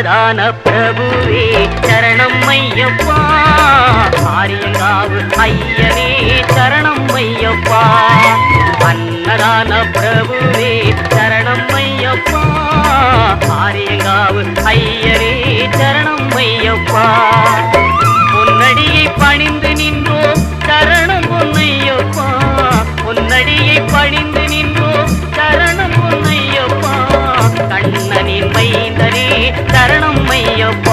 அன்னதான பிரபுவே சரணம் ஐயப்பா, ஆரியங்காவு ஐயனே சரணம் ஐயப்பா. அன்னதான பிரபுவே சரணம் ஐயப்பா, ஆரியங்காவு ஐயனே சரணம் ஐயப்பா. பொன்னடியை பணிந்து நின்றோம் சரணம் பொன்னையப்பா, பொன்னடியை பணிந்து நின்றோம் சரணம் பொன்னையப்பா. கண்ணனின் மைந்தனே சரணம் ஐயப்பா.